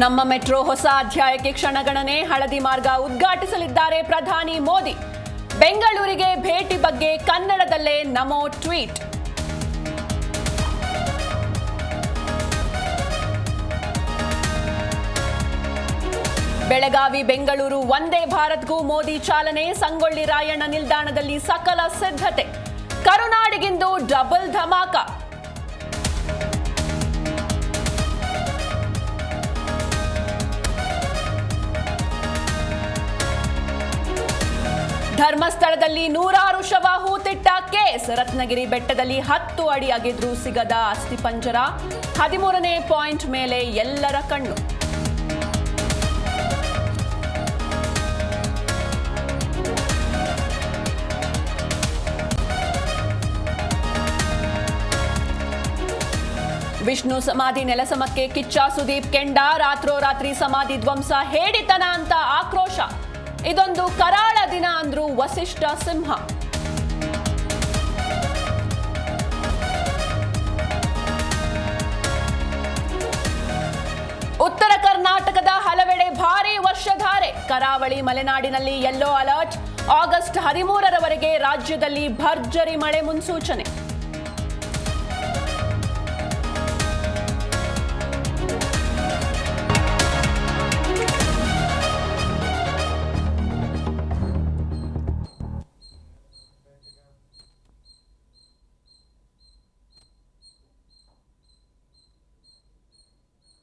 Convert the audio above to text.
ನಮ್ಮ ಮೆಟ್ರೋ ಹೊಸ ಅಧ್ಯಾಯಕ್ಕೆ ಕ್ಷಣಗಣನೆ. ಹಳದಿ ಮಾರ್ಗ ಉದ್ಘಾಟಿಸಲಿದ್ದಾರೆ ಪ್ರಧಾನಿ ಮೋದಿ. ಬೆಂಗಳೂರಿಗೆ ಭೇಟಿ ಬಗ್ಗೆ ಕನ್ನಡದಲ್ಲೇ ನಮೋ ಟ್ವೀಟ್. ಬೆಳಗಾವಿ ಬೆಂಗಳೂರು ವಂದೇ ಭಾರತ್ಗೂ ಮೋದಿ ಚಾಲನೆ. ಸಂಗೊಳ್ಳಿ ರಾಯಣ್ಣ ನಿಲ್ದಾಣದಲ್ಲಿ ಸಕಲ ಸಿದ್ಧತೆ. ಕರುನಾಡಿಗಿಂದು ಡಬಲ್ ಧಮಾಕ. ಧರ್ಮಸ್ಥಳದಲ್ಲಿ 100 ಶವ ಹೂತಿಟ್ಟ ಕೇಸ್. ರತ್ನಗಿರಿ ಬೆಟ್ಟದಲ್ಲಿ 10 ಅಡಿ ಅಗೆದ್ರೂ ಸಿಗದ ಅಸ್ಥಿಪಂಜರ. 13ನೇ ಪಾಯಿಂಟ್ ಮೇಲೆ ಎಲ್ಲರ ಕಣ್ಣು. ವಿಷ್ಣು ಸಮಾಧಿ ನೆಲಸಮಕ್ಕೆ ಕಿಚ್ಚ ಸುದೀಪ್ ಕೆಂಡ. ರಾತ್ರೋರಾತ್ರಿ ಸಮಾಧಿ ಧ್ವಂಸ ಹೇಡಿತನ ಅಂತ ಆಕ್ರೋಶ. ಇದೊಂದು ಕರಾಳ ದಿನ ಅಂದ್ರು ವಸಿಷ್ಠ ಸಿಂಹ. ಉತ್ತರ ಕರ್ನಾಟಕದ ಹಲವೆಡೆ ಭಾರೀ ವರ್ಷಧಾರೆ. ಕರಾವಳಿ ಮಲೆನಾಡಿನಲ್ಲಿ ಯೆಲ್ಲೋ ಅಲರ್ಟ್. ಆಗಸ್ಟ್ 13ರವರೆಗೆ ರಾಜ್ಯದಲ್ಲಿ ಭರ್ಜರಿ ಮಳೆ ಮುನ್ಸೂಚನೆ.